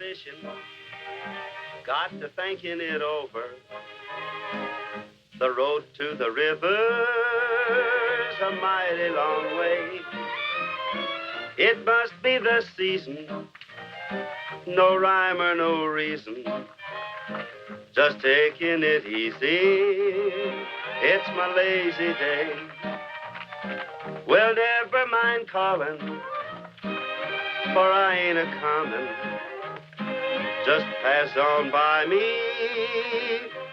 fishing, got to thinking it over. The road to the river's a mighty long way. It must be the season, no rhyme or no reason, just taking it easy. It's my lazy day. Well, never mind calling, for I ain't a comin'. Just pass on by me,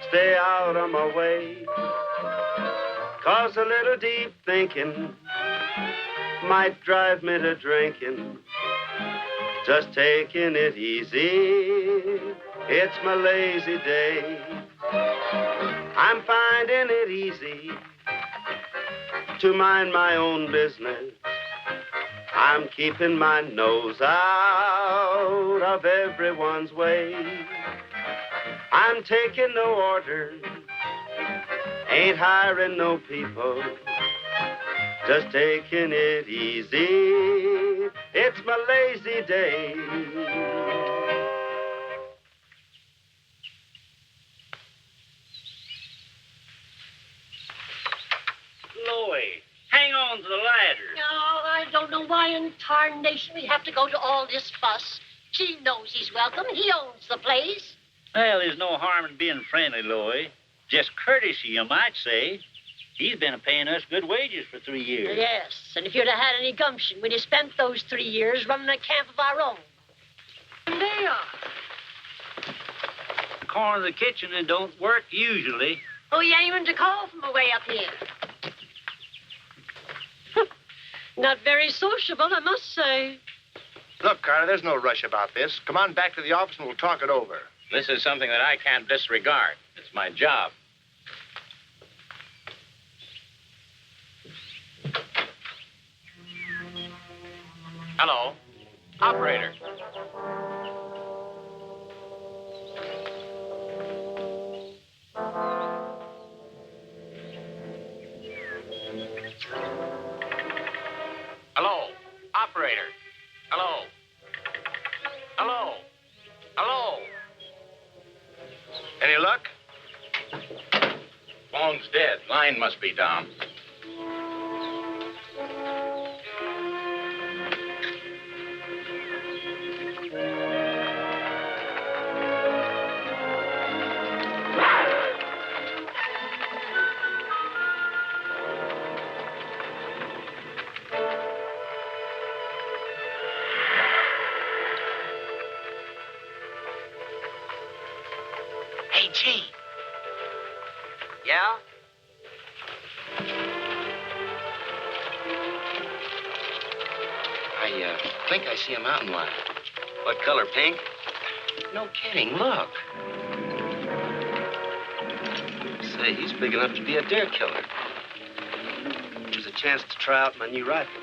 stay out of my way. 'Cause a little deep thinking might drive me to drinking. Just taking it easy, it's my lazy day. I'm finding it easy to mind my own business. I'm keeping my nose out of everyone's way. I'm taking no orders, ain't hiring no people, just taking it easy. It's my lazy day. Loie, hang on to the ladder. No, I don't know why in tarnation we have to go to all this fuss. Gene knows he's welcome. He owns the place. Well, there's no harm in being friendly, Loie. Just courtesy, you might say. He's been paying us good wages for 3 years. Yes, and if you'd have had any gumption, we'd have spent those 3 years running a camp of our own. And they are. The corner of the kitchen, it don't work usually. Oh, you ain't even to call from away up here. Not very sociable, I must say. Look, Carter, there's no rush about this. Come on back to the office and we'll talk it over. This is something that I can't disregard. It's my job. Hello. Operator. Hello. Operator. Hello. Hello. Hello. Any luck? Phone's dead. Line must be down. Hey, Gene. Yeah? I think I see a mountain lion. What color, pink? No kidding, look. Say, he's big enough to be a deer killer. There's a chance to try out my new rifle.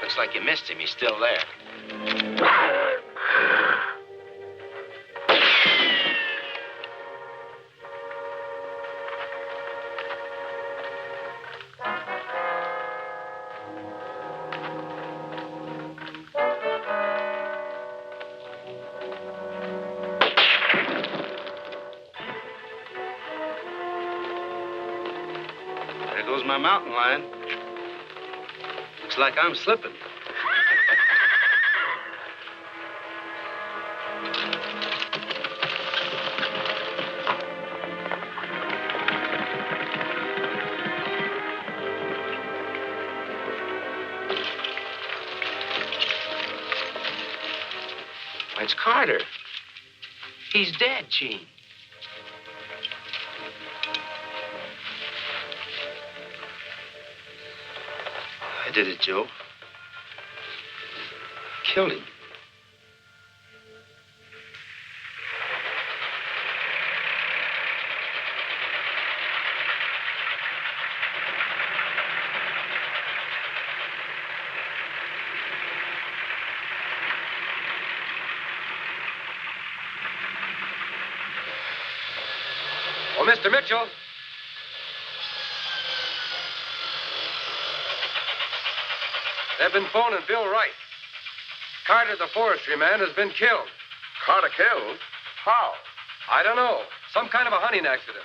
Looks like you missed him. He's still there. There goes my mountain lion. Looks like I'm slipping. It's Carter. He's dead, Gene. I did it, Joe. Killed him. Oh, Mr. Mitchell. They've been phoning Bill Wright. Carter, the forestry man, has been killed. Carter killed? How? I don't know. Some kind of a hunting accident.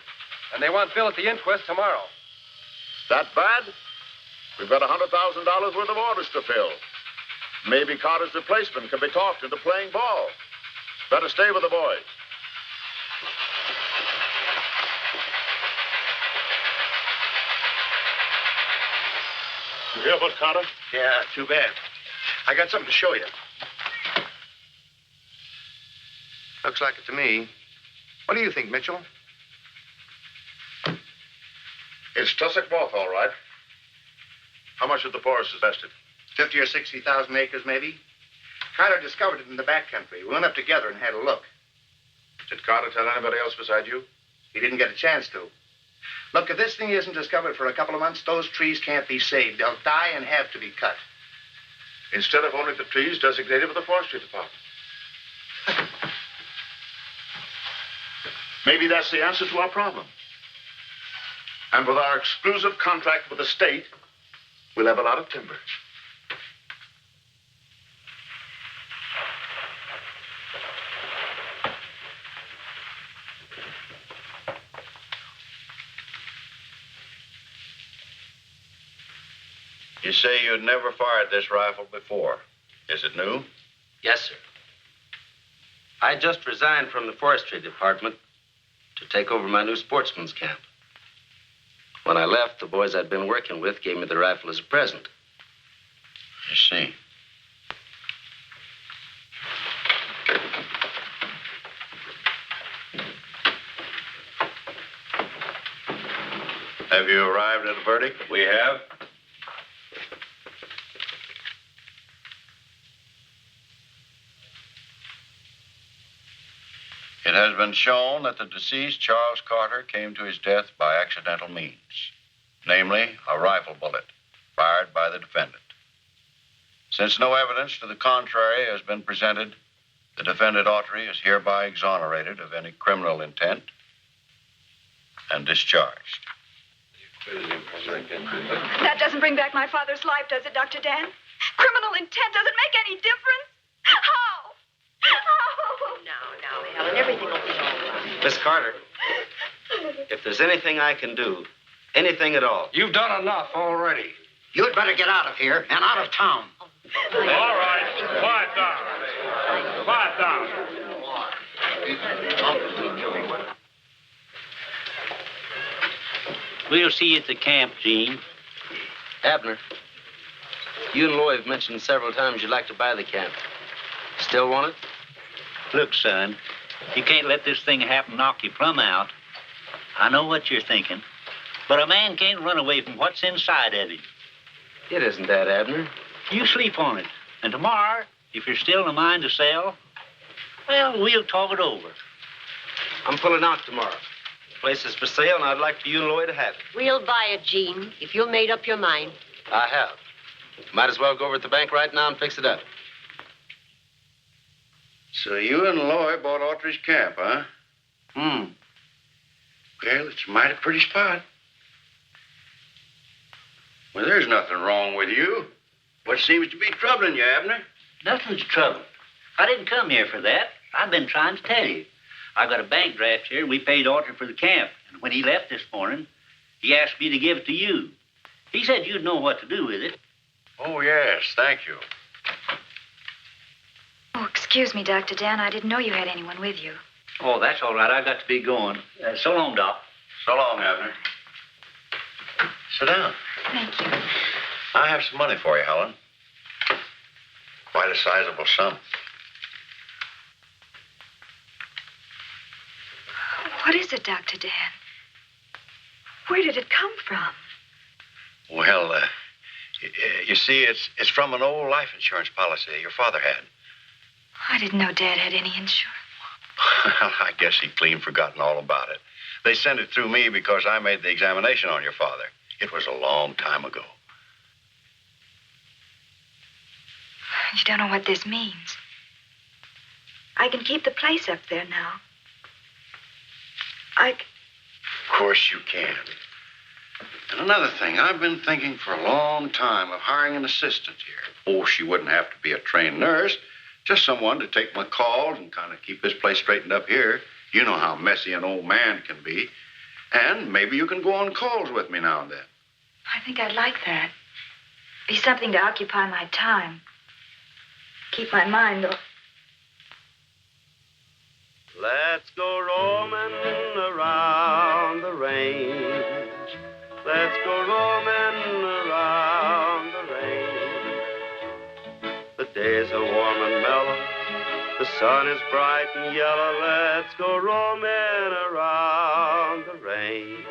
And they want Bill at the inquest tomorrow. That bad? We've got $100,000 worth of orders to fill. Maybe Carter's replacement can be talked into playing ball. Better stay with the boys. You hear about Carter? Yeah, too bad. I got something to show you. Looks like it to me. What do you think, Mitchell? It's tussock moth, all right. How much of the forest is vested? 50 or 60,000 acres, maybe. Carter discovered it in the back country. We went up together and had a look. Did Carter tell anybody else beside you? He didn't get a chance to. Look, if this thing isn't discovered for a couple of months, those trees can't be saved. They'll die and have to be cut. Instead of only the trees designated for the forestry department. Maybe that's the answer to our problem. And with our exclusive contract with the state, we'll have a lot of timber. You say you'd never fired this rifle before. Is it new? Yes, sir. I just resigned from the forestry department to take over my new sportsman's camp. When I left, the boys I'd been working with gave me the rifle as a present. I see. Have you arrived at a verdict? We have. It has been shown that the deceased Charles Carter came to his death by accidental means, namely a rifle bullet fired by the defendant. Since no evidence to the contrary has been presented, the defendant Autry is hereby exonerated of any criminal intent and discharged. That doesn't bring back my father's life, does it, Dr. Dan? Criminal intent doesn't make any difference. How? How? Now, Helen, everything will be all right. Miss Carter, if there's anything I can do, anything at all. You've done enough already. You'd better get out of here and out of town. All right, quiet down. Quiet down. We'll see you at the camp, Gene. Abner, you and Loy have mentioned several times you'd like to buy the camp. Still want it? Look, son, you can't let this thing happen knock you plumb out. I know what you're thinking, but a man can't run away from what's inside of him. It isn't that, Abner. You sleep on it, and tomorrow, if you're still in a mind to sell, well, we'll talk it over. I'm pulling out tomorrow. The place is for sale, and I'd like for you and Loy to have it. We'll buy it, Gene, if you've made up your mind. I have. Might as well go over at the bank right now and fix it up. So you and Loy bought Autry's camp, huh? Hmm. Well, it's a mighty pretty spot. Well, there's nothing wrong with you. What seems to be troubling you, Abner? Nothing's trouble. I didn't come here for that. I've been trying to tell you. I got a bank draft here. We paid Autry for the camp. And when he left this morning, he asked me to give it to you. He said you'd know what to do with it. Oh, yes, thank you. Oh, excuse me, Dr. Dan. I didn't know you had anyone with you. Oh, that's all right. I've got to be going. So long, Doc. So long, Abner. Sit down. Thank you. I have some money for you, Helen. Quite a sizable sum. What is it, Dr. Dan? Where did it come from? Well, you see, it's from an old life insurance policy your father had. I didn't know Dad had any insurance. I guess he'd clean forgotten all about it. They sent it through me because I made the examination on your father. It was a long time ago. You don't know what this means. I can keep the place up there now. Of course you can. And another thing, I've been thinking for a long time of hiring an assistant here. Oh, she wouldn't have to be a trained nurse, just someone to take my calls and kind of keep this place straightened up here. You know how messy an old man can be. And maybe you can go on calls with me now and then. I think I'd like that. Be something to occupy my time. Keep my mind off. Let's go roaming around the range. Let's go roaming around the range. The days are warm and mellow. The sun is bright and yellow. Let's go roaming around the range.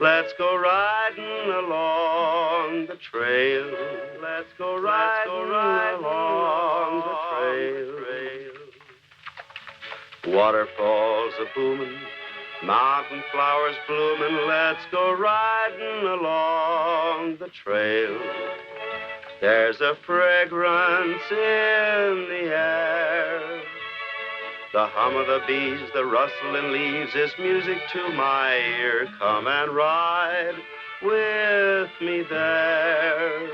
Let's go riding along the trail. Let's go riding along the trail. Waterfalls a booming, mountain flowers blooming. Let's go riding along the trail. There's a fragrance in the air. The hum of the bees, the rustling leaves is music to my ear. Come and ride with me there.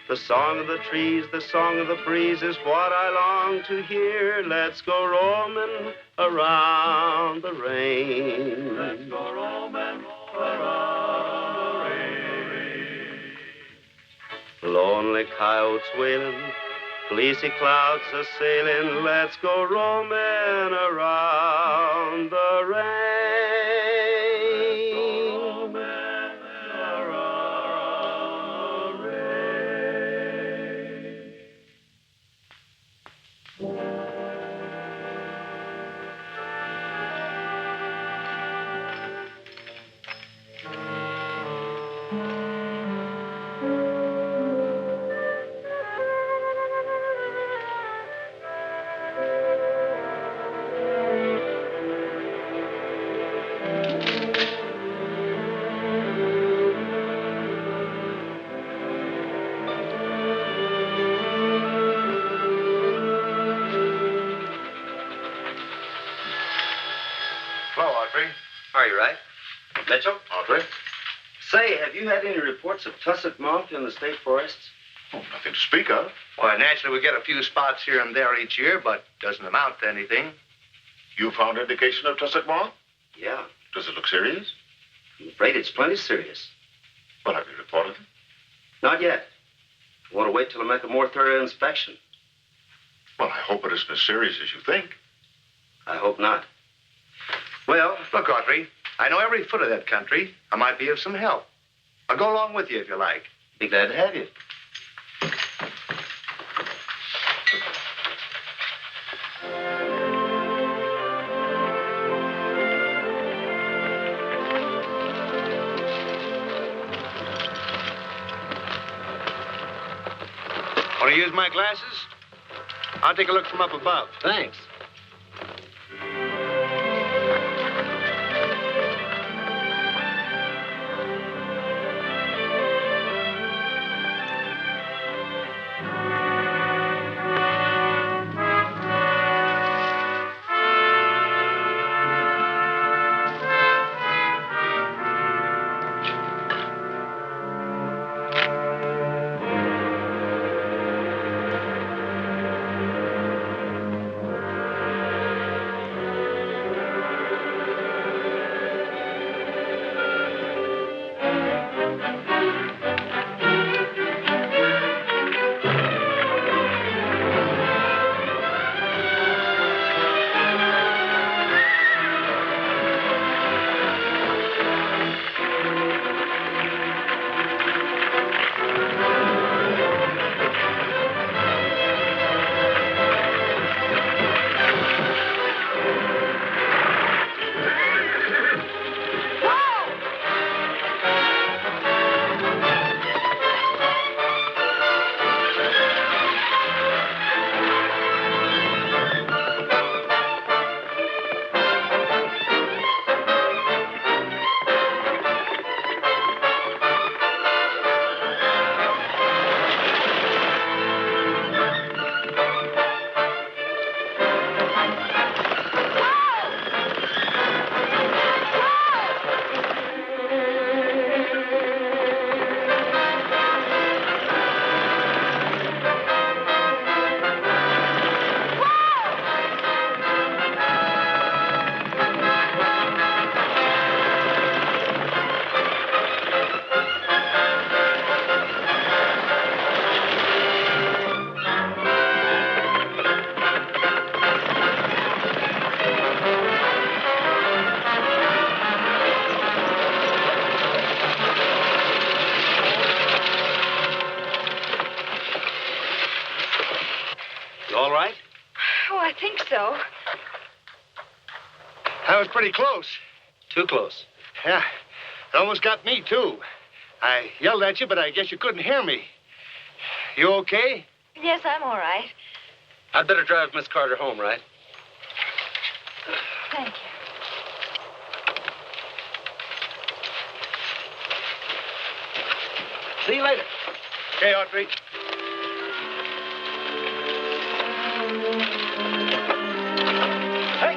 The song of the trees, the song of the breeze is what I long to hear. Let's go roaming around the range. Let's go roaming around the range. Lonely coyotes wailing, fleecy clouds a sailing. Let's go roaming around the range. Are you right? Mitchell? Audrey? Say, have you had any reports of tussock moth in the state forests? Oh, nothing to speak of. Why, naturally, we get a few spots here and there each year, but doesn't amount to anything. You found indication of tussock moth? Yeah. Does it look serious? I'm afraid it's plenty serious. Well, have you reported it? Not yet. I want to wait till I make a more thorough inspection. Well, I hope it isn't as serious as you think. I hope not. Well, look, Audrey, I know every foot of that country. I might be of some help. I'll go along with you if you like. Be glad to have you. Want to use my glasses? I'll take a look from up above. Thanks. so. That was pretty close. Too close. Yeah, it almost got me, too. I yelled at you, but I guess you couldn't hear me. You okay? Yes, I'm all right. I'd better drive Miss Carter home, right? Thank you. See you later. Okay, Audrey. Hey!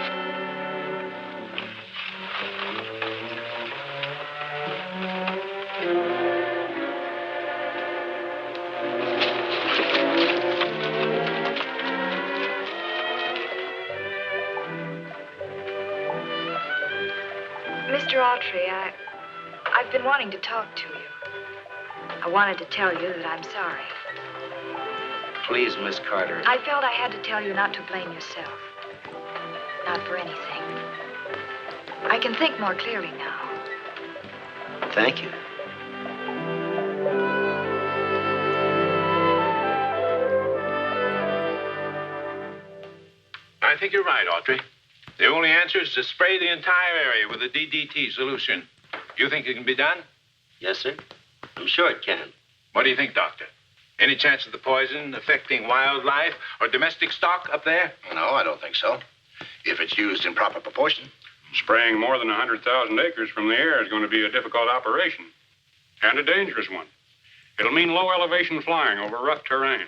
Mr. Autry, I've been wanting to talk to you. I wanted to tell you that I'm sorry. Please, Miss Carter. I felt I had to tell you not to blame yourself. Not for anything. I can think more clearly now. Thank you. I think you're right, Audrey. The only answer is to spray the entire area with a DDT solution. You think it can be done? Yes, sir. I'm sure it can. What do you think, Doctor? Any chance of the poison affecting wildlife or domestic stock up there? No, I don't think so. If it's used in proper proportion. Spraying more than 100,000 acres from the air is going to be a difficult operation. And a dangerous one. It'll mean low elevation flying over rough terrain.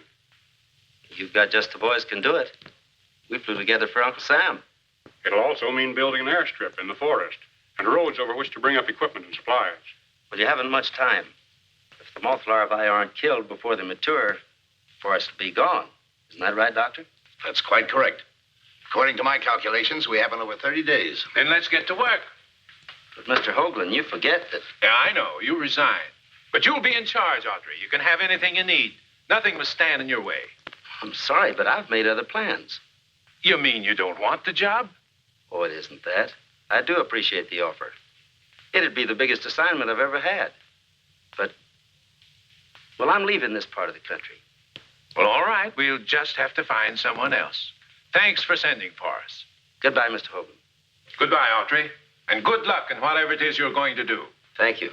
You've got just the boys can do it. We flew together for Uncle Sam. It'll also mean building an airstrip in the forest and roads over which to bring up equipment and supplies. Well, you haven't much time. If the moth larvae aren't killed before they mature, the forest will be gone. Isn't that right, Doctor? That's quite correct. According to my calculations, we have over 30 days. Then let's get to work. But, Mr. Hoagland, you forget that... Yeah, I know. You resign. But you'll be in charge, Audrey. You can have anything you need. Nothing must stand in your way. I'm sorry, but I've made other plans. You mean you don't want the job? Oh, it isn't that. I do appreciate the offer. It'd be the biggest assignment I've ever had. But, well, I'm leaving this part of the country. Well, all right. We'll just have to find someone else. Thanks for sending for us. Goodbye, Mr. Hoagland. Goodbye, Audrey. And good luck in whatever it is you're going to do. Thank you.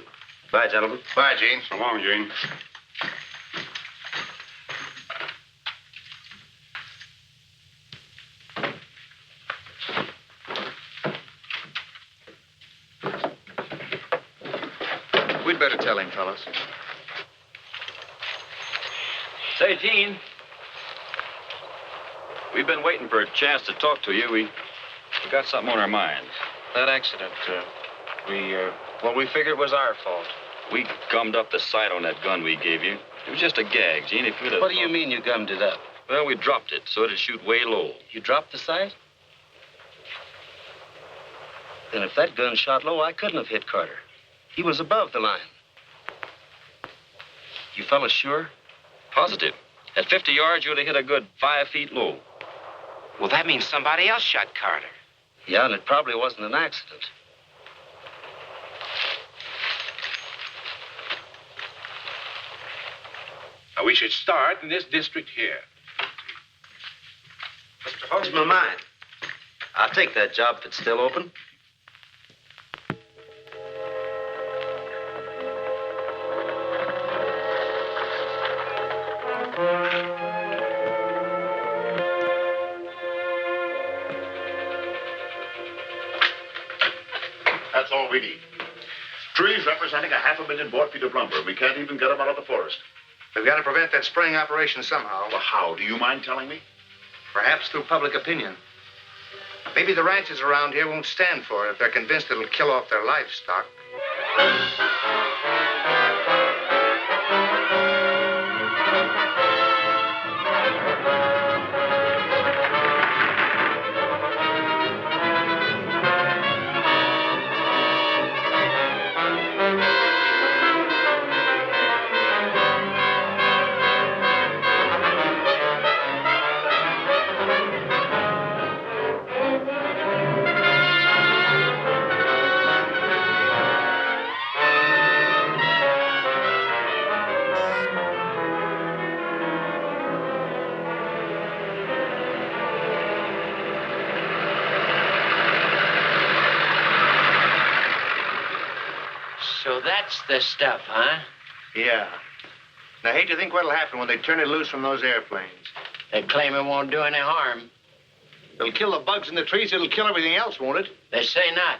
Bye, gentlemen. Bye, Gene. So long, Gene. We'd better tell him, fellas. Say, Gene, we've been waiting for a chance to talk to you. We got something on our minds. That accident, we figured it was our fault. We gummed up the sight on that gun we gave you. It was just a gag, Gene. If you'd have... What do you mean you gummed it up? Well, we dropped it so it'd shoot way low. You dropped the sight? Then if that gun shot low, I couldn't have hit Carter. He was above the line. You fellas sure? Positive. At 50 yards, you'd have hit a good 5 feet low. Well, that means somebody else shot Carter. Yeah, and it probably wasn't an accident. Now, we should start in this district here. Mr. Hoagland's my mind. I'll take that job if it's still open. That's all we need. Trees representing 500,000 board feet of lumber. We can't even get them out of the forest. We've got to prevent that spraying operation somehow. Well, how? Do you mind telling me? Perhaps through public opinion. Maybe the ranchers around here won't stand for it if they're convinced it'll kill off their livestock. that's the stuff, huh? Yeah. Now, I hate to think what'll happen when they turn it loose from those airplanes. They claim it won't do any harm. It'll kill the bugs in the trees. It'll kill everything else, won't it? They say not.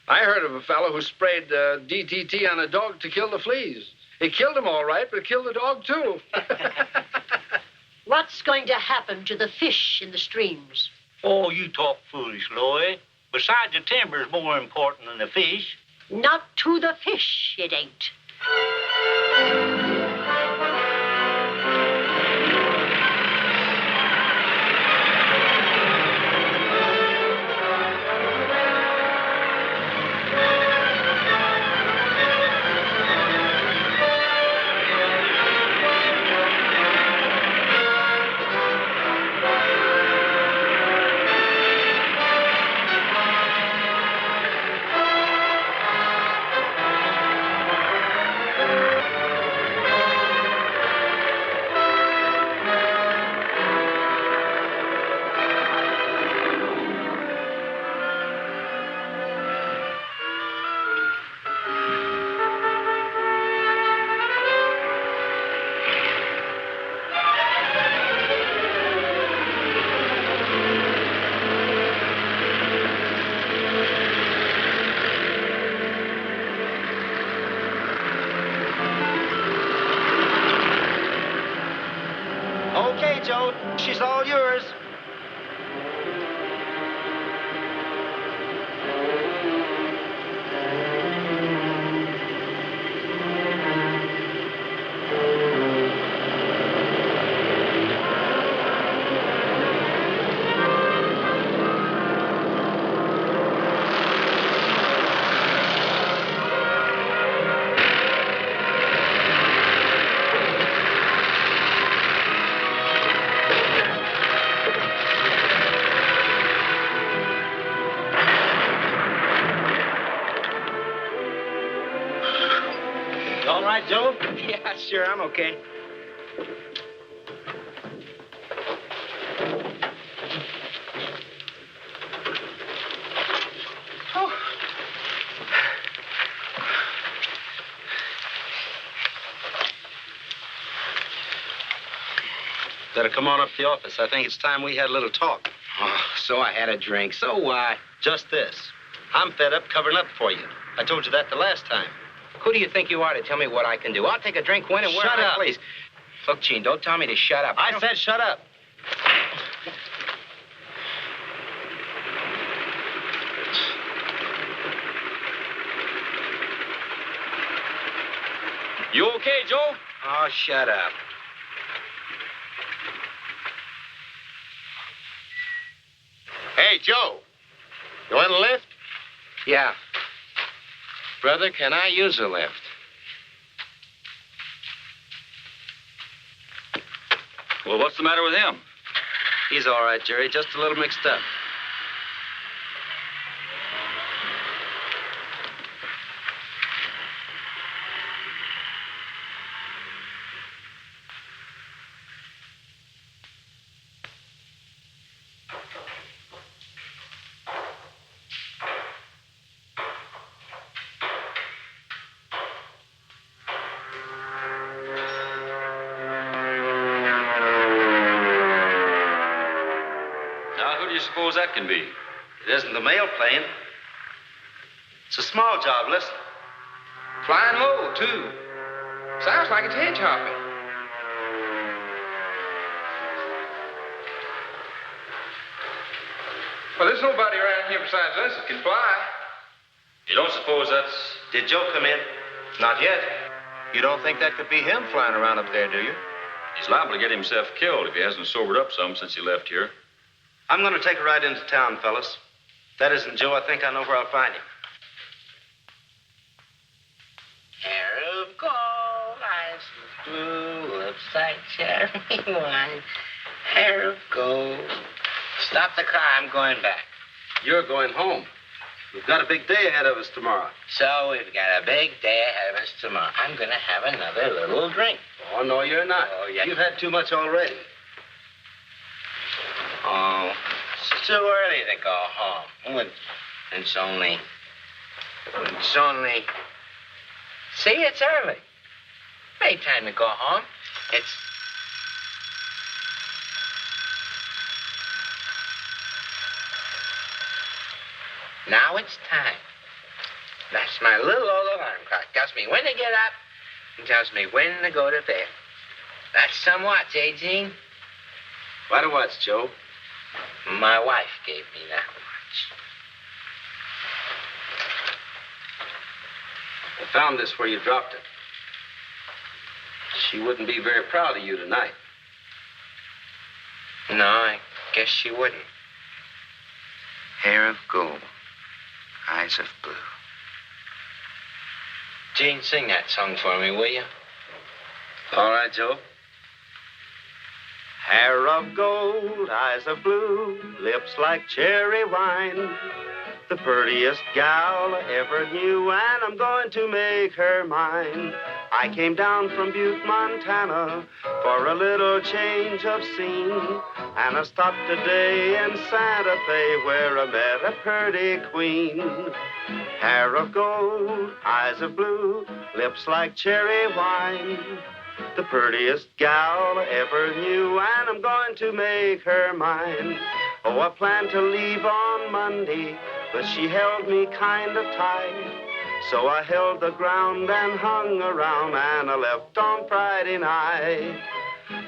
I heard of a fellow who sprayed DDT on a dog to kill the fleas. He killed him all right, but killed the dog, too. What's going to happen to the fish in the streams? Oh, you talk foolish, Loy. Besides, the timber's more important than the fish. Not to the fish, it ain't. Okay, Joe. She's all yours. All right, Joe? Yeah, sure, I'm okay. Better come on up to the office. I think it's time we had a little talk. Oh, so I had a drink. So what? Just this. I'm fed up covering up for you. I told you that the last time. Who do you think you are to tell me what I can do? I'll take a drink when and where Shut I up. please. Look, Gene, don't tell me to shut up. I said shut up. You okay, Joe? Oh, shut up. Hey, Joe. You want a lift? Yeah. Brother, can I use a lift? Well, what's the matter with him? He's all right, Jerry. Just a little mixed up. Now, who do you suppose that can be? It isn't the mail plane. It's a small job, listen. Flying low, too. Sounds like it's hedge hopping. Well, there's nobody around here besides us that can fly. You don't suppose that's... Did Joe come in? Not yet. You don't think that could be him flying around up there, do you? He's liable to get himself killed if he hasn't sobered up some since he left here. I'm going to take a ride into town, fellas. If that isn't Joe, I think I know where I'll find him. Hair of gold, eyes of blue, lips like cherry wine. Hair of gold. Stop the car, I'm going back. You're going home. We've got a big day ahead of us tomorrow. So we've got a big day ahead of us tomorrow. I'm going to have another little drink. Oh, no, you're not. Oh, yeah. You've had too much already. Oh, it's too early to go home. It's only See, it's early. Ain't time to go home. It's... Now it's time. That's my little old alarm clock. Tells me when to get up and tells me when to go to bed. That's some watch, eh, Gene? What a watch, Joe? My wife gave me that watch. I found this where you dropped it. She wouldn't be very proud of you tonight. No, I guess she wouldn't. Hair of gold, eyes of blue. Gene, sing that song for me, will you? All right, Joe. Hair of gold, eyes of blue, lips like cherry wine. The prettiest gal I ever knew, and I'm going to make her mine. I came down from Butte, Montana, for a little change of scene. And I stopped today in Santa Fe, where I met a pretty queen. Hair of gold, eyes of blue, lips like cherry wine. The prettiest gal I ever knew, and I'm going to make her mine. Oh, I planned to leave on Monday, but she held me kind of tight. So I held the ground and hung around, and I left on Friday night.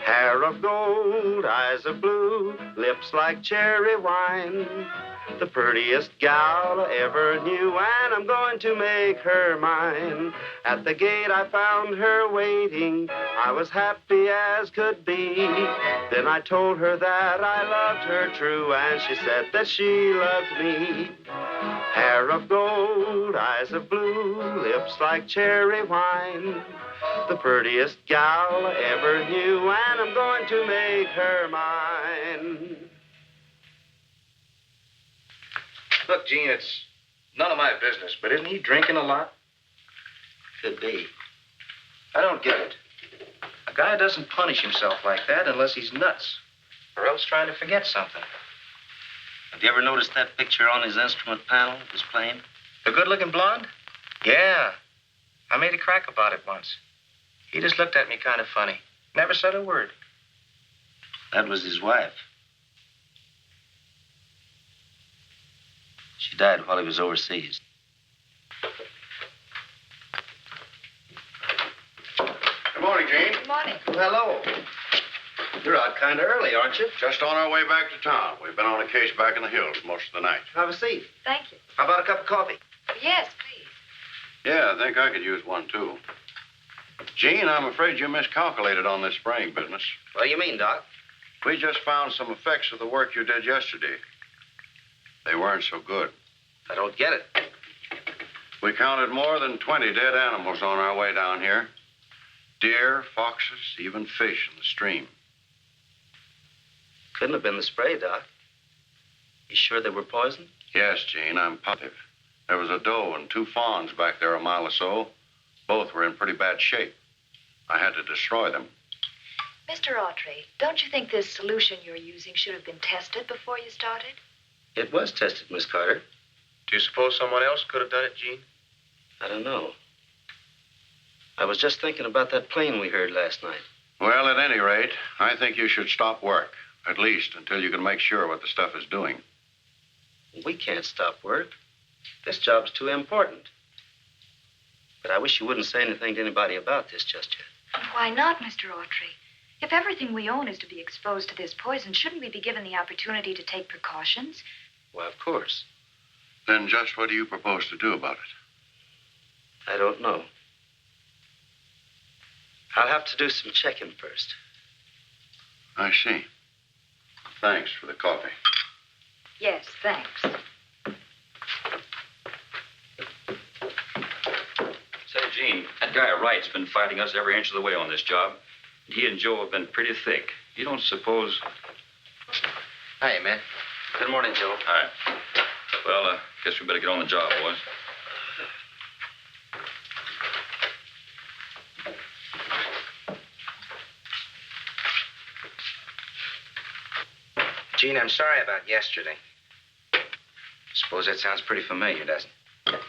Hair of gold, eyes of blue, lips like cherry wine. The prettiest gal I ever knew, and I'm going to make her mine. At the gate I found her waiting. I was happy as could be. Then I told her that I loved her true, and she said that she loved me. Hair of gold, eyes of blue, lips like cherry wine. The prettiest gal I ever knew, and I'm going to make her mine. Look, Gene, it's none of my business, but isn't he drinking a lot? Could be. I don't get it. A guy doesn't punish himself like that unless he's nuts, or else trying to forget something. Have you ever noticed that picture on his instrument panel he was playing? The good-looking blonde? Yeah. I made a crack about it once. He just looked at me kind of funny. Never said a word. That was his wife. She died while he was overseas. Good morning, Gene. Good morning. Hello. You're out kind of early, aren't you? Just on our way back to town. We've been on a case back in the hills most of the night. Have a seat. Thank you. How about a cup of coffee? Yes, please. Yeah, I think I could use one, too. Gene, I'm afraid you miscalculated on this spraying business. What do you mean, Doc? We just found some effects of the work you did yesterday. They weren't so good. I don't get it. We counted more than 20 dead animals on our way down here. Deer, foxes, even fish in the stream. Couldn't have been the spray, Doc. You sure they were poisoned? Yes, Gene, I'm positive. There was a doe and 2 fawns back there a mile or so. Both were in pretty bad shape. I had to destroy them. Mr. Autry, don't you think this solution you're using should have been tested before you started? It was tested, Miss Carter. Do you suppose someone else could have done it, Gene? I don't know. I was just thinking about that plane we heard last night. Well, at any rate, I think you should stop work. At least until you can make sure what the stuff is doing. We can't stop work. This job's too important. But I wish you wouldn't say anything to anybody about this just yet. Why not, Mr. Autry? If everything we own is to be exposed to this poison, shouldn't we be given the opportunity to take precautions? Why, of course. Then just what do you propose to do about it? I don't know. I'll have to do some checking first. I see. Thanks for the coffee. Yes, thanks. Say, Gene, that guy Wright's been fighting us every inch of the way on this job. He and Joe have been pretty thick. You don't suppose... Hi, man. Good morning, Joe. Hi. Well, guess we better get on the job, boys. Gene, I'm sorry about yesterday. Suppose that sounds pretty familiar, doesn't it?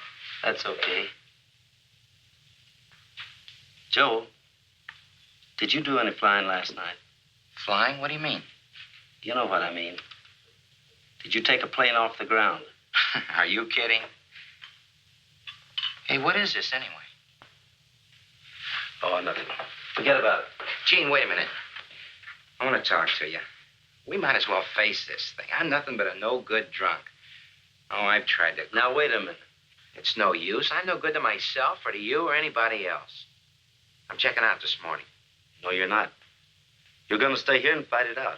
That's okay. Joe, did you do any flying last night? Flying? What do you mean? You know what I mean. Did you take a plane off the ground? Are you kidding? Hey, what is this anyway? Oh, nothing. Forget about it. Gene, wait a minute. I want to talk to you. We might as well face this thing. I'm nothing but a no-good drunk. Oh, I've tried to... Now, wait a minute. It's no use. I'm no good to myself or to you or anybody else. I'm checking out this morning. No, you're not. You're going to stay here and fight it out.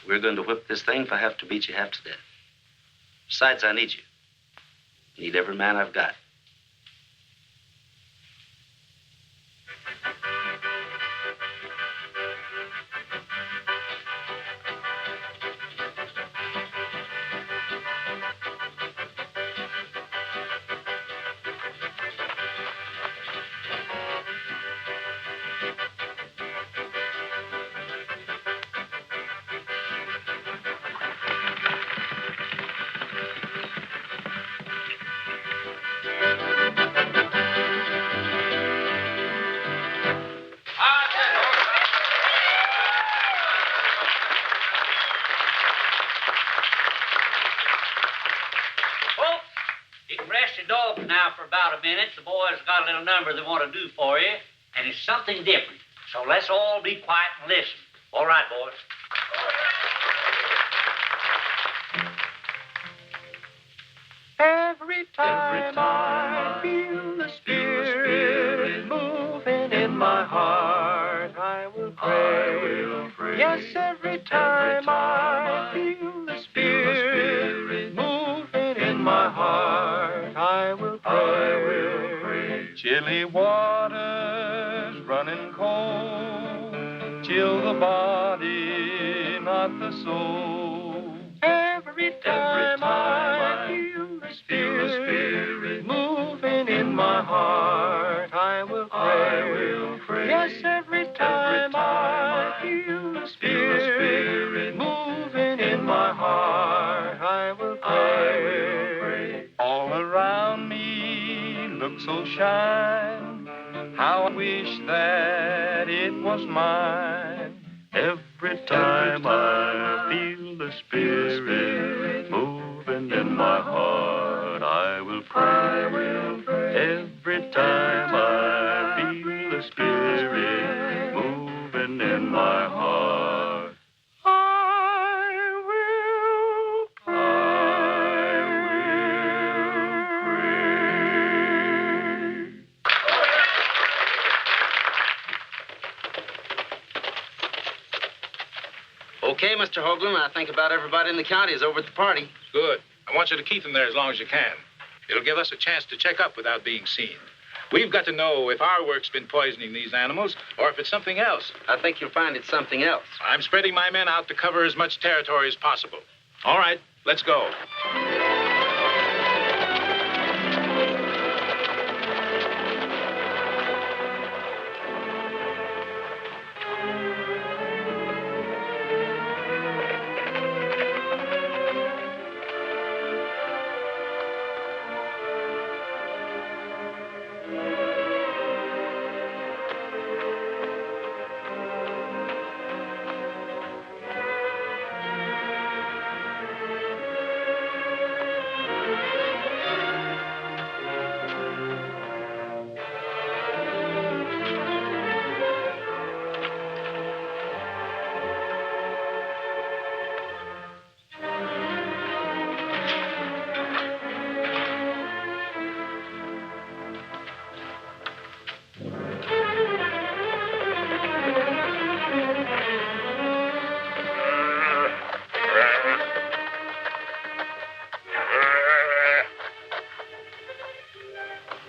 We're going to whip this thing if I have to beat you half to death. Besides, I need you. Need every man I've got. You can rest your dog now for about a minute. The boys got a little number they want to do for you, and it's something different. So let's all be quiet and listen. All right, boys. Every time I feel the Spirit moving in my heart, I will pray. Yes, every time I feel the Spirit moving in my heart, I will pray. Chilly waters running cold, chill the body, not the soul. Every time I feel the Spirit moving in my heart, I will pray. Yes, every time I feel the Spirit moving in my heart, I will pray. All around me looks so shine, how I wish that it was mine. Every time I feel the Spirit moving in my heart, I will pray. Every time I feel the Spirit moving in my heart, I will Okay, Mr. Hoagland, I think about everybody in the county is over at the party. Good. I want you to keep them there as long as you can. It'll give us a chance to check up without being seen. We've got to know if our work's been poisoning these animals or if it's something else. I think you'll find it's something else. I'm spreading my men out to cover as much territory as possible. All right, let's go.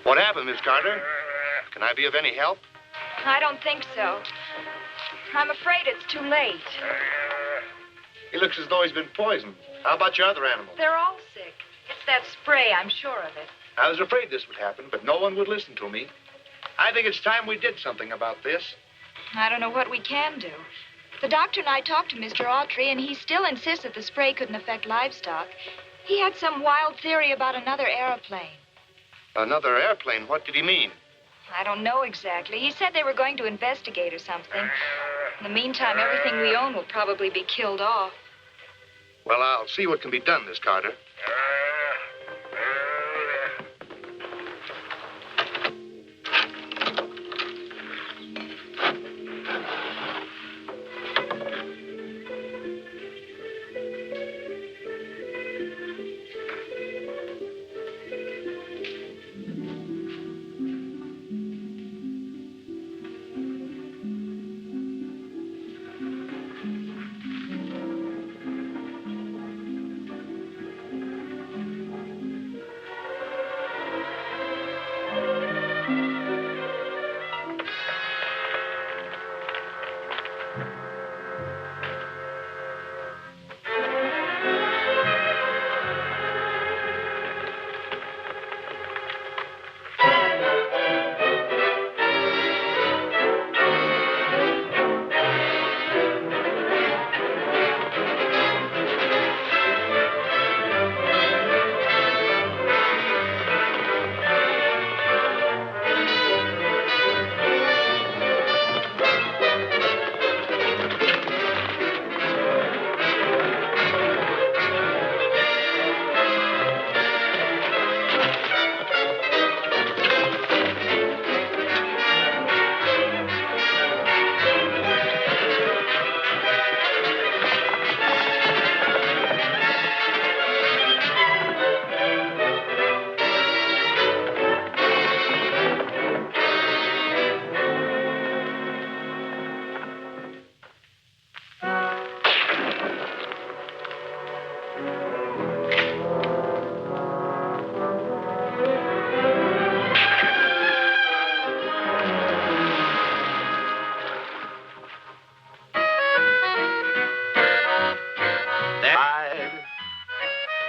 What happened, Miss Carter? Can I be of any help? I don't think so. I'm afraid it's too late. He looks as though he's been poisoned. How about your other animals? They're all sick. It's that spray, I'm sure of it. I was afraid this would happen, but no one would listen to me. I think it's time we did something about this. I don't know what we can do. The doctor and I talked to Mr. Autry, and he still insists that the spray couldn't affect livestock. He had some wild theory about another airplane. Another airplane? What did he mean? I don't know exactly. He said they were going to investigate or something. In the meantime, everything we own will probably be killed off. Well, I'll see what can be done, Miss Carter.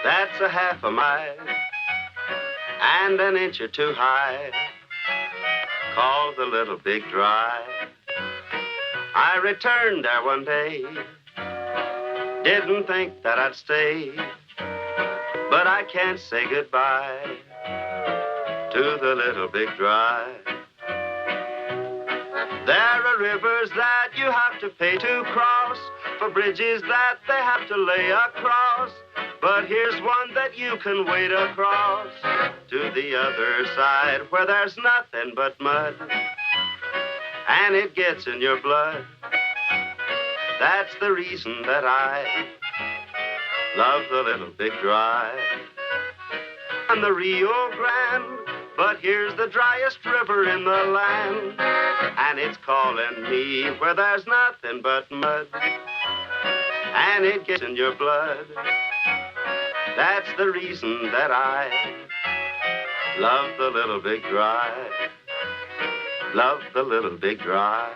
That's a half a mile and an inch or two high, called the Little Big Dry. I returned there one day, didn't think that I'd stay, but I can't say goodbye to the Little Big Dry. There are rivers that you have to pay to cross, for bridges that they have to lay across, but here's one that you can wade across to the other side, where there's nothing but mud, and it gets in your blood. That's the reason that I love the Little Big Dry. And the Rio Grande, but here's the driest river in the land, and it's calling me where there's nothing but mud, and it gets in your blood. That's the reason that I love the Little Big Dry. Love the Little Big Dry.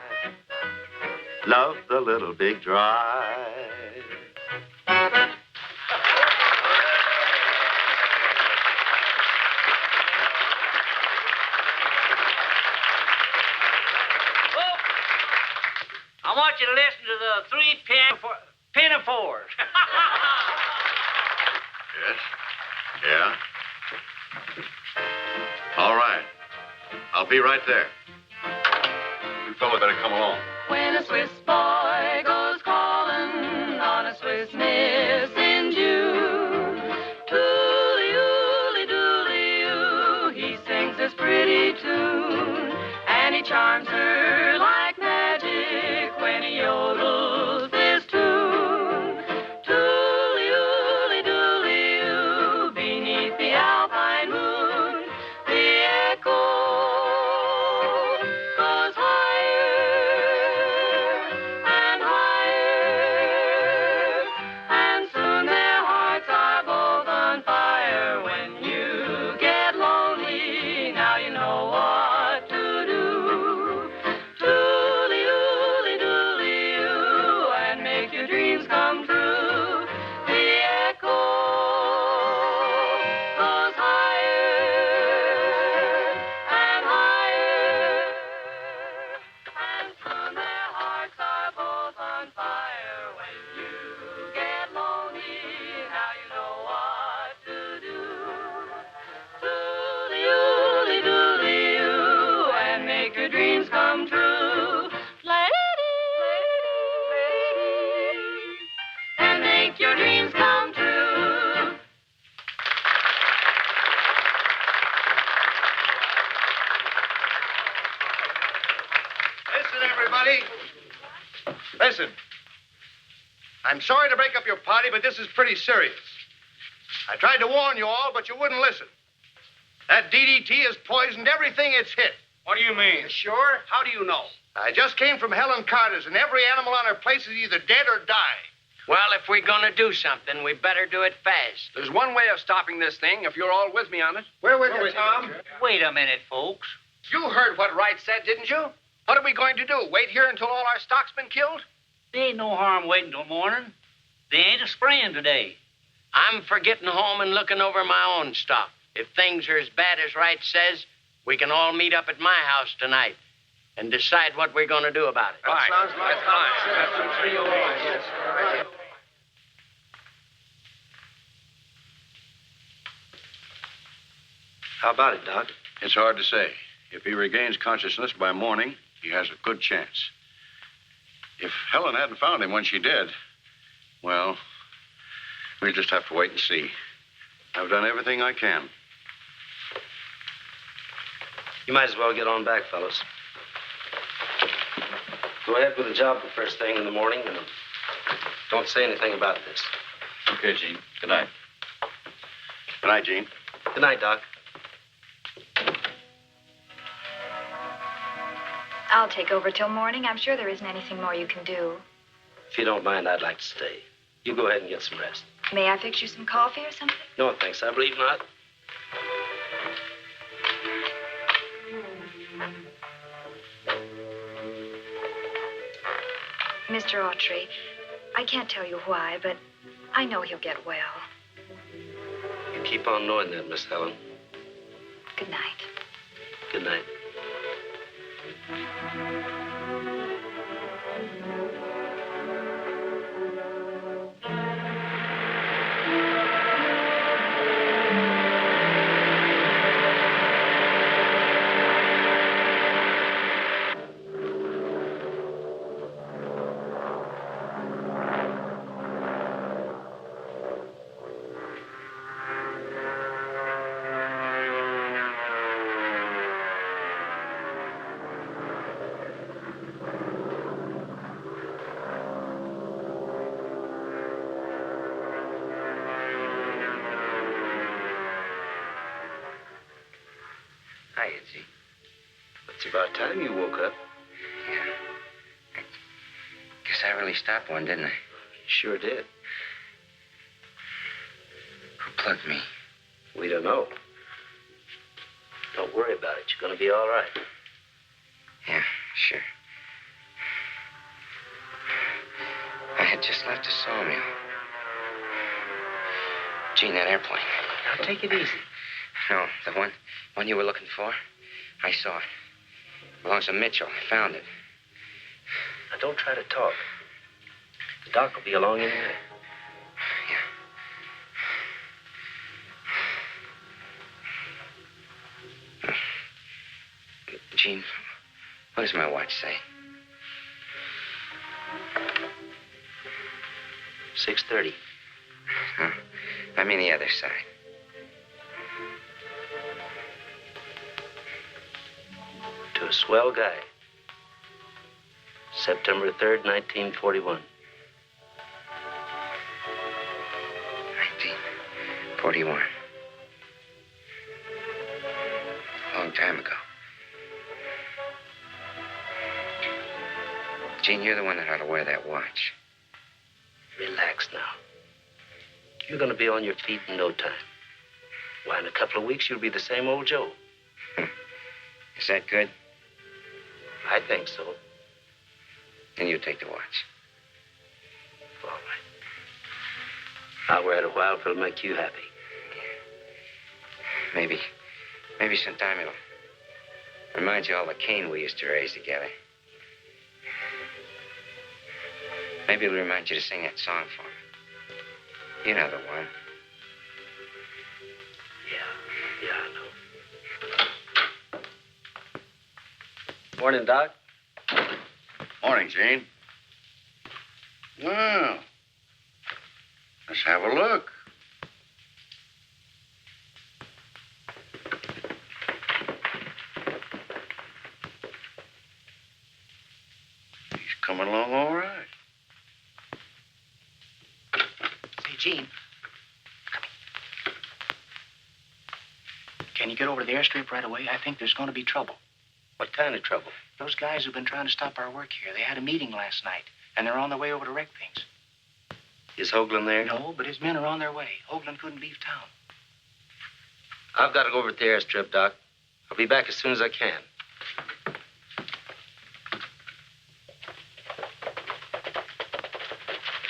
Love the Little Big Dry. I want you to listen to the three pinafores. Yes? Yeah? All right. I'll be right there. You fellow better come along. When a Swiss boy goes calling on a Swiss miss in June, tooly-ooly-dooly-oo, he sings this pretty tune, and he charms her like magic when he yodels this tune. Tooly-ooly-dooly-oo, beneath the alpine moon, the echo goes higher and higher, and soon their hearts are both on fire. When you get lonely, now you know what to do. Listen, everybody. Listen. I'm sorry to break up your party, but this is pretty serious. I tried to warn you all, but you wouldn't listen. That DDT has poisoned everything it's hit. What do you mean? Sure? How do you know? I just came from Helen Carter's, and every animal on her place is either dead or dying. Well, if we're gonna do something, we better do it fast. There's one way of stopping this thing, if you're all with me on it. Where with you, Tom? Wait a minute, folks. You heard what Wright said, didn't you? What are we going to do? Wait here until all our stock's been killed? There ain't no harm waiting till morning. They ain't a spraying today. I'm for getting home and looking over my own stock. If things are as bad as Wright says, we can all meet up at my house tonight and decide what we're going to do about it. Right. Sounds like fine. How about it, Doc? It's hard to say. If he regains consciousness by morning, he has a good chance. If Helen hadn't found him when she did, well, we'll just have to wait and see. I've done everything I can. You might as well get on back, fellows. Go ahead with the job the first thing in the morning, and don't say anything about this. Okay, Gene. Good night. Good night, Gene. Good night, Doc. I'll take over till morning. I'm sure there isn't anything more you can do. If you don't mind, I'd like to stay. You go ahead and get some rest. May I fix you some coffee or something? No, thanks. I believe not. Mr. Autry, I can't tell you why, but I know he'll get well. You keep on knowing that, Miss Helen. Good night. Good night. Hiya, G. It's about time you woke up. Yeah. I guess I really stopped one, didn't I? Sure did. Who plugged me? We don't know. Don't worry about it. You're going to be all right. Yeah, sure. I had just left the sawmill. Gene, that airplane. Now, take it easy. No, the one you were looking for. I saw it. Belongs to Mitchell. I found it. Now, don't try to talk. The doc will be along in a minute. Gene, what does my watch say? 6:30. Huh? I mean the other side. To a swell guy. September 3rd, 1941. 1941. A long time ago. Gene, you're the one that ought to wear that watch. Relax now. You're going to be on your feet in no time. Why, in a couple of weeks, you'll be the same old Joe. Is that good? I think so. Then you take the watch. All right. I'll wear it a while if it'll make you happy. Maybe sometime it'll remind you all the cane we used to raise together. Maybe it'll remind you to sing that song for me. You know the one. Yeah, I know. Morning, Doc. Morning, Gene. Well, let's have a look. coming along all right. Say, Gene. Can you get over to the airstrip right away? I think there's going to be trouble. What kind of trouble? Those guys who've been trying to stop our work here, they had a meeting last night, and they're on their way over to wreck things. Is Hoagland there? No, but his men are on their way. Hoagland couldn't leave town. I've got to go over to the airstrip, Doc. I'll be back as soon as I can.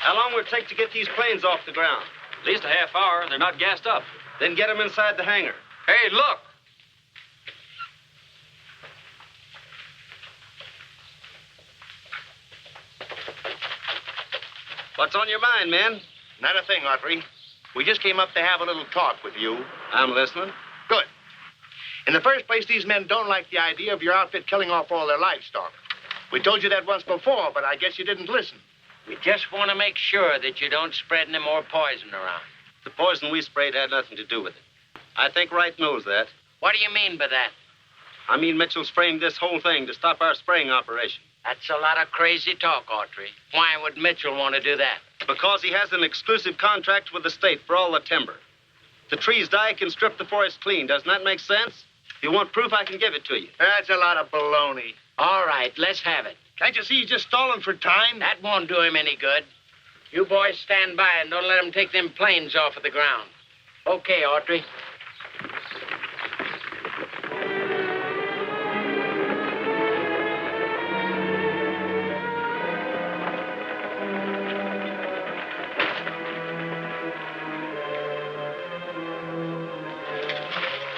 How long will it take to get these planes off the ground? At least a half hour. They're not gassed up. Then get them inside the hangar. Hey, look! What's on your mind, man? Not a thing, Autry. We just came up to have a little talk with you. I'm listening. Good. In the first place, these men don't like the idea of your outfit killing off all their livestock. We told you that once before, but I guess you didn't listen. We just want to make sure that you don't spread any more poison around. The poison we sprayed had nothing to do with it. I think Wright knows that. What do you mean by that? I mean Mitchell's framed this whole thing to stop our spraying operation. That's a lot of crazy talk, Autry. Why would Mitchell want to do that? Because he has an exclusive contract with the state for all the timber. If the trees die, he can strip the forest clean. Doesn't that make sense? If you want proof, I can give it to you. That's a lot of baloney. All right, let's have it. Can't you see he's just stalling for time? That won't do him any good. You boys stand by and don't let him take them planes off of the ground. Okay, Autry.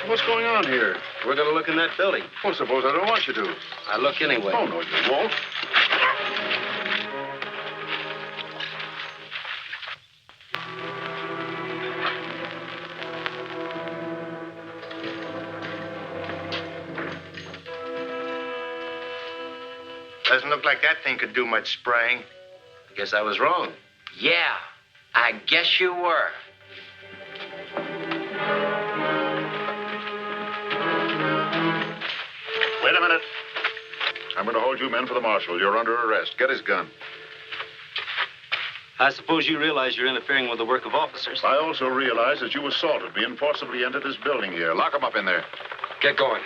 What's going on here? We're going to look in that building. Well, suppose I don't want you to. I look anyway. Oh, no, you won't. Doesn't look like that thing could do much spraying. I guess I was wrong. Yeah, I guess you were. Wait a minute. I'm going to hold you men for the marshal. You're under arrest. Get his gun. I suppose you realize you're interfering with the work of officers. I also realize that you assaulted me and forcibly entered this building here. Lock him up in there. Get going.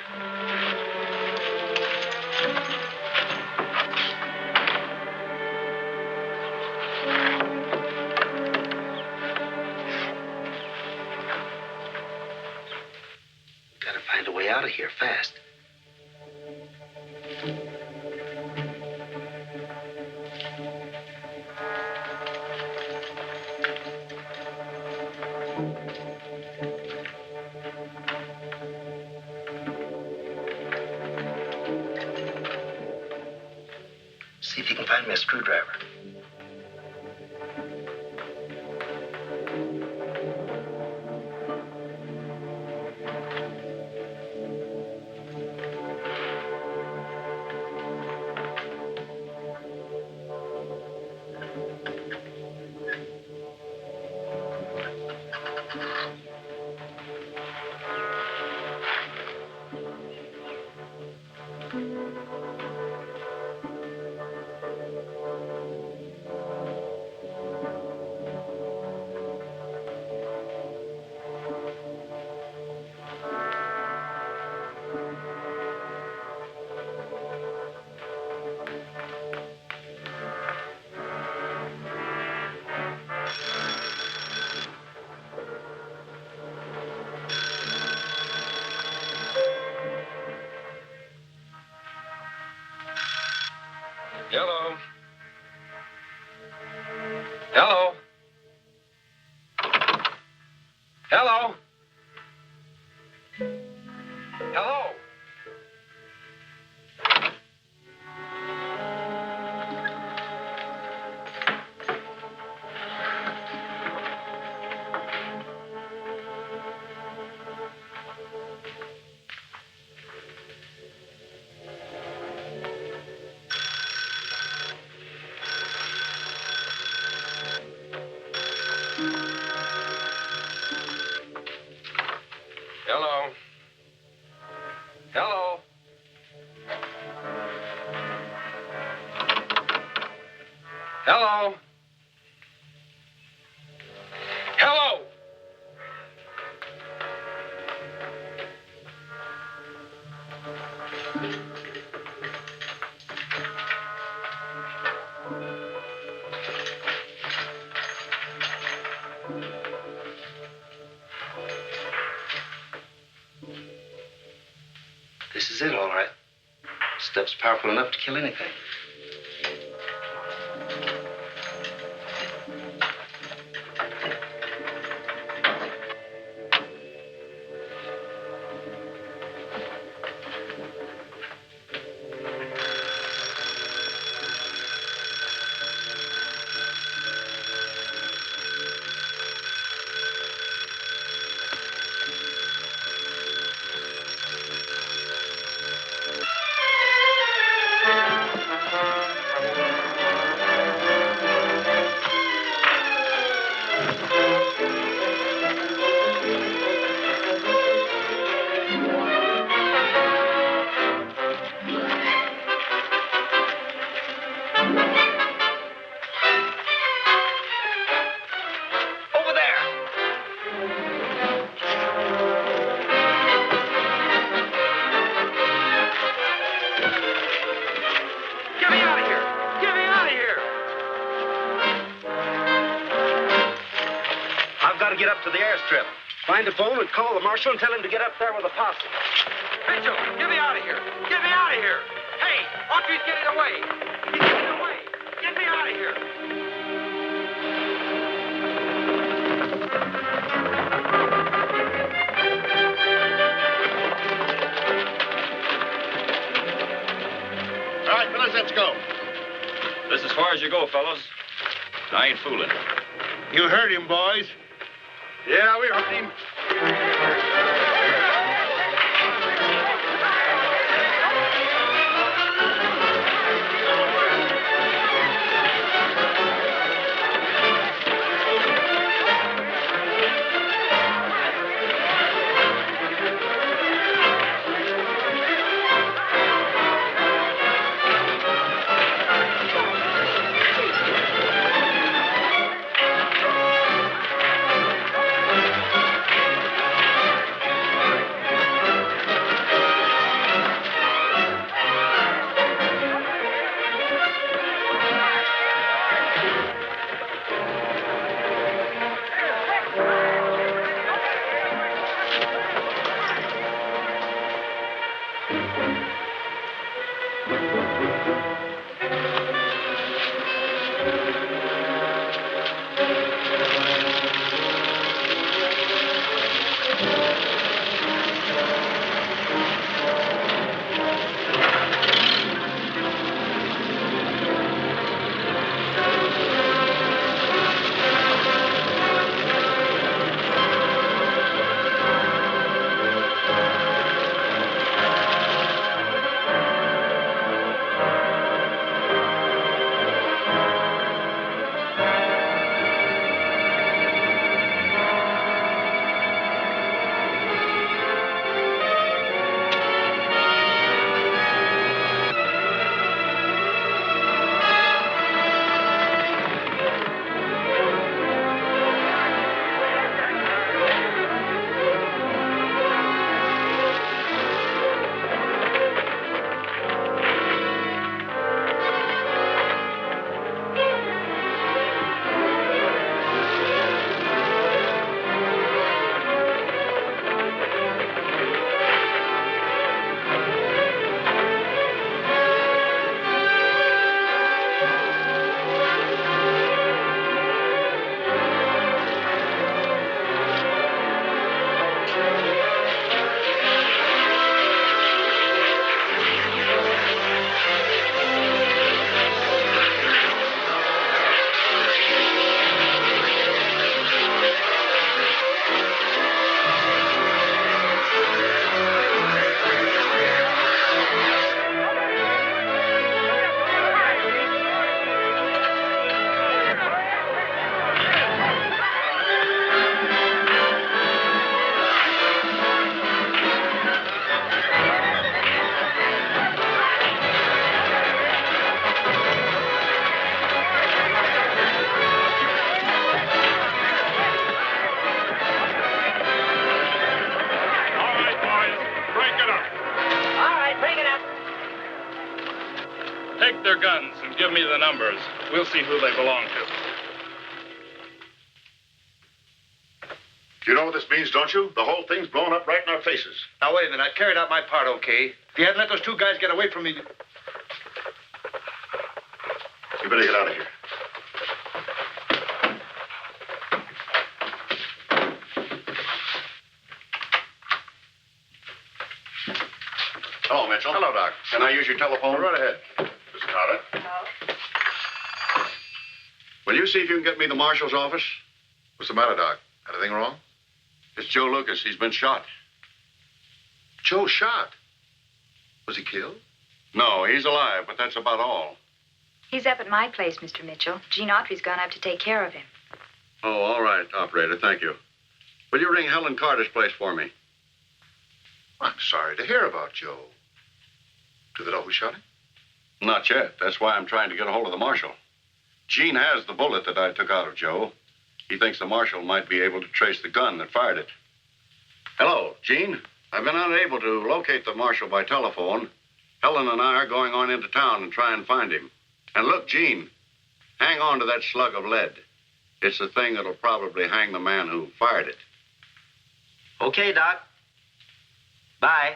Gotta find a way out of here fast. See if you can find me a screwdriver. Hello. Hello. Hello. Hello. Hello. Hello? Hello? This is it, all right. Stuff's powerful enough to kill anything. Get up to the airstrip. Find a phone and call the marshal and tell him to get up there with a posse. Mitchell, get me out of here. Get me out of here. Hey, Audrey's getting away. He's getting away. Get me out of here. All right, fellas, let's go. This is as far as you go, fellas. I ain't fooling. You heard him, boys. Yeah, we heard him. guns and give me the numbers. We'll see who they belong to. You know what this means, don't you? The whole thing's blown up right in our faces. Now, wait a minute. I carried out my part, okay? If you hadn't let those two guys get away from me... You better get out of here. Hello, Mitchell. Hello, Doc. Can I use your telephone? Go right ahead. Mrs. Carter. No. Will you see if you can get me the marshal's office? What's the matter, Doc? Anything wrong? It's Joe Lucas. He's been shot. Joe shot. Was he killed? No, he's alive, but that's about all. He's up at my place, Mr. Mitchell. Gene Autry's gone up to take care of him. Oh, all right, operator. Thank you. Will you ring Helen Carter's place for me? I'm sorry to hear about Joe. Do they know who shot him? Not yet. That's why I'm trying to get a hold of the marshal. Gene has the bullet that I took out of Joe. He thinks the marshal might be able to trace the gun that fired it. Hello, Gene. I've been unable to locate the marshal by telephone. Helen and I are going on into town and try and find him. And look, Gene, hang on to that slug of lead. It's the thing that'll probably hang the man who fired it. Okay, Doc. Bye.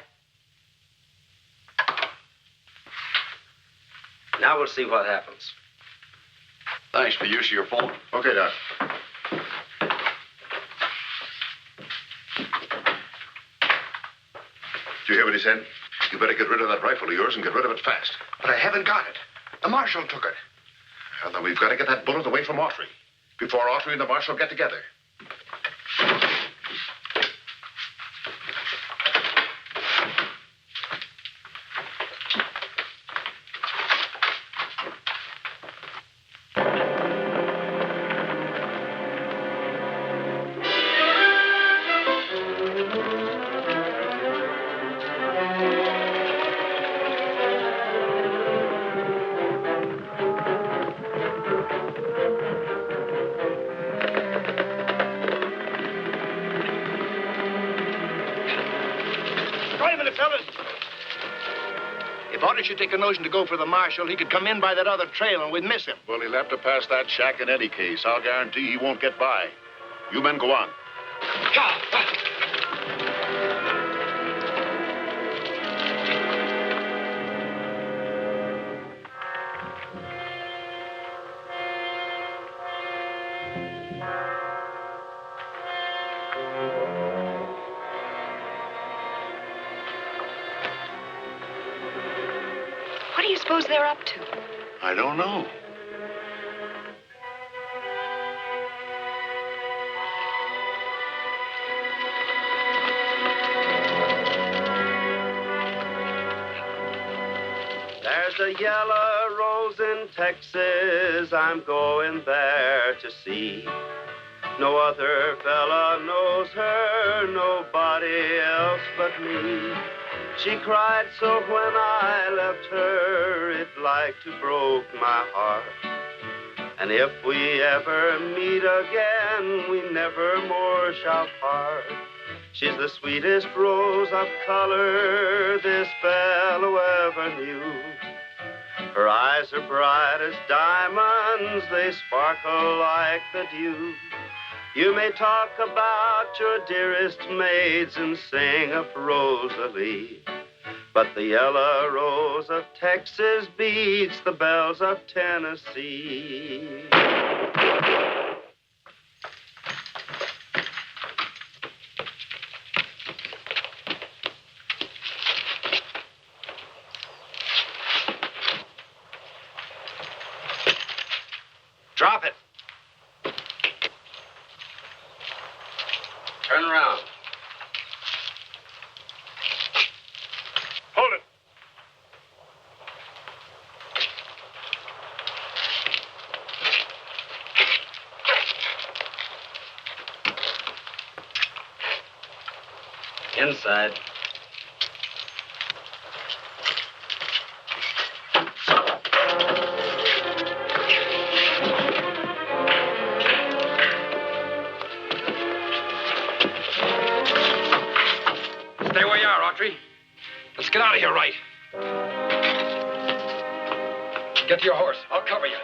Now we'll see what happens. Thanks for the use of your phone. Okay, Doc. Do you hear what he said? You better get rid of that rifle of yours and get rid of it fast. But I haven't got it. The marshal took it. Well, then we've got to get that bullet away from Autry before Autry and the marshal get together. Should take a notion to go for the marshal, he could come in by that other trail and we'd miss him. Well, he'll have to pass that shack in any case. I'll guarantee he won't get by. You men go on. What do you suppose they're up to? I don't know. There's a yellow rose in Texas I'm going there to see. No other fella knows her, nobody else but me. She cried so when I left her, it like to broke my heart. And if we ever meet again, we never more shall part. She's the sweetest rose of color this fellow ever knew. Her eyes are bright as diamonds, they sparkle like the dew. You may talk about your dearest maids and sing of Rosalie, but the yellow rose of Texas beats the bells of Tennessee. Drop it. Turn around. Hold it. Inside. Stay where you are, Autry. Let's get out of here right. Get Get to your horse. I'll cover you.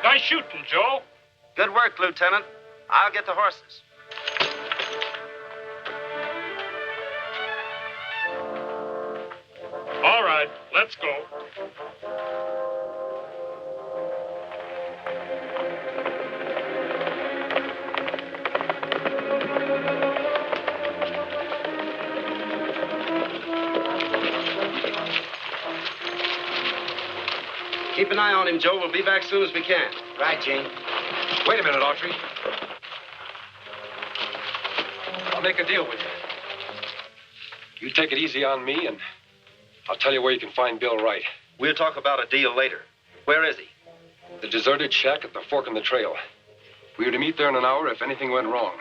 Nice shooting, Joe. Good work, Lieutenant. I'll get the horses. All right, let's go. Keep an eye on him, Joe. We'll be back as soon as we can. Right, Gene. Wait a minute, Autry. I'll make a deal with you. You take it easy on me, and I'll tell you where you can find Bill Wright. We'll talk about a deal later. Where is he? The deserted shack at the fork in the trail. We were to meet there in an hour if anything went wrong.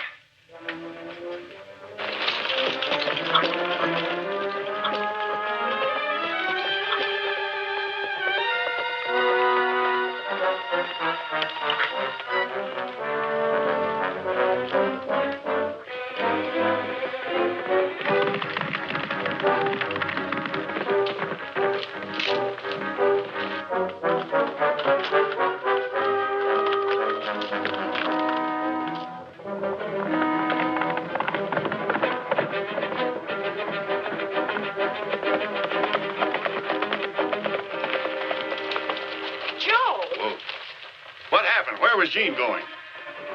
Where was Gene going?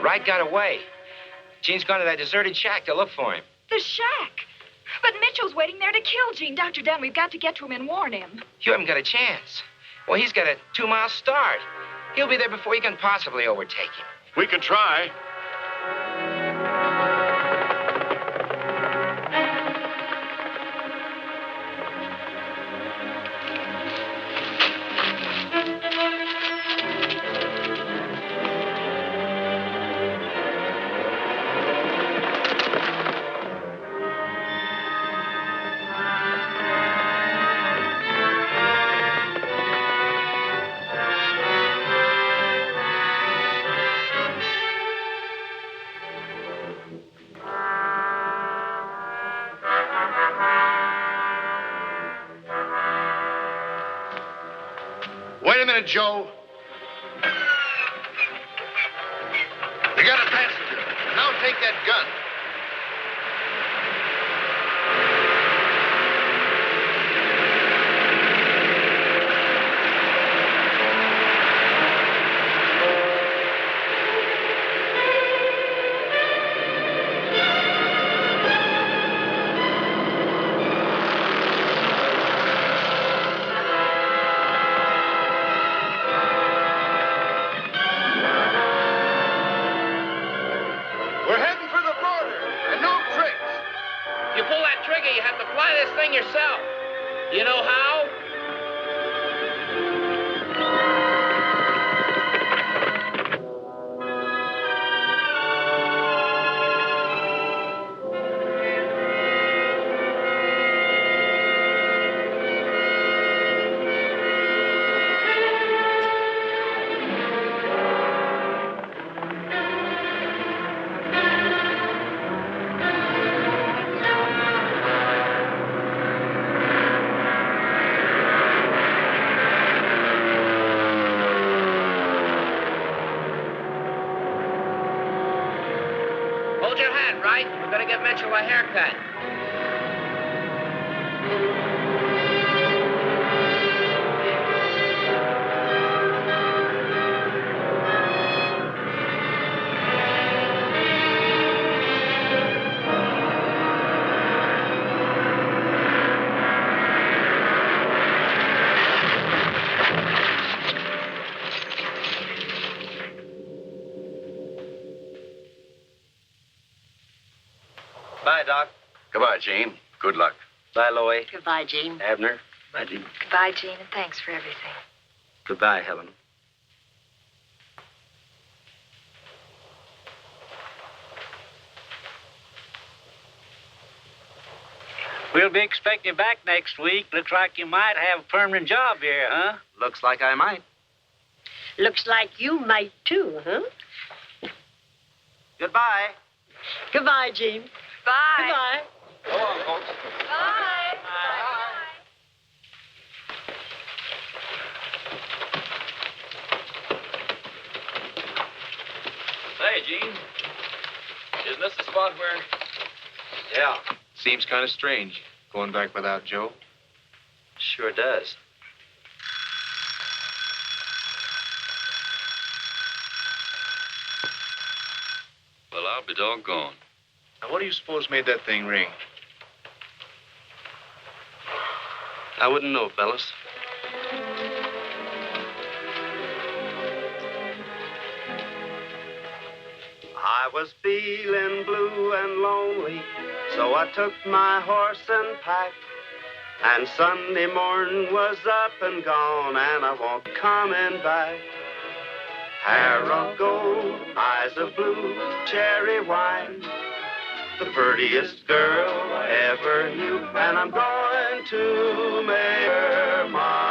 Wright got away. Gene's gone to that deserted shack to look for him. The shack. But Mitchell's waiting there to kill Gene. Dr. Dunn, we've got to get to him and warn him. You haven't got a chance. Well, he's got a 2-mile start. He'll be there before you can possibly overtake him. We can try. Wait a minute, Joe. You got a passenger. Now take that gun. We're heading for the border, and no tricks. You pull that trigger, you have to fly this thing yourself. You know how? Hold your hat, Wright. We're gonna give Mitchell a haircut. Bye, Doc. Goodbye, Gene. Good luck. Bye, Loie. Goodbye, Gene. Abner. Bye, Gene. Goodbye, Gene, and thanks for everything. Goodbye, Helen. We'll be expecting you back next week. Looks like you might have a permanent job here, huh? Looks like I might. Looks like you might, too, huh? Goodbye. Goodbye, Gene. Bye. Goodbye. Go on, folks. Bye. Say, Gene, isn't this the spot where... Yeah. Seems kind of strange, going back without Joe. Sure does. Well, I'll be doggone. Now, what do you suppose made that thing ring? I wouldn't know, fellas. I was feeling blue and lonely, so I took my horse and pack. And Sunday morning was up and gone, and I won't coming back. Hair of gold, eyes of blue, cherry wine, the prettiest girl I ever knew, and I'm going to make her mine.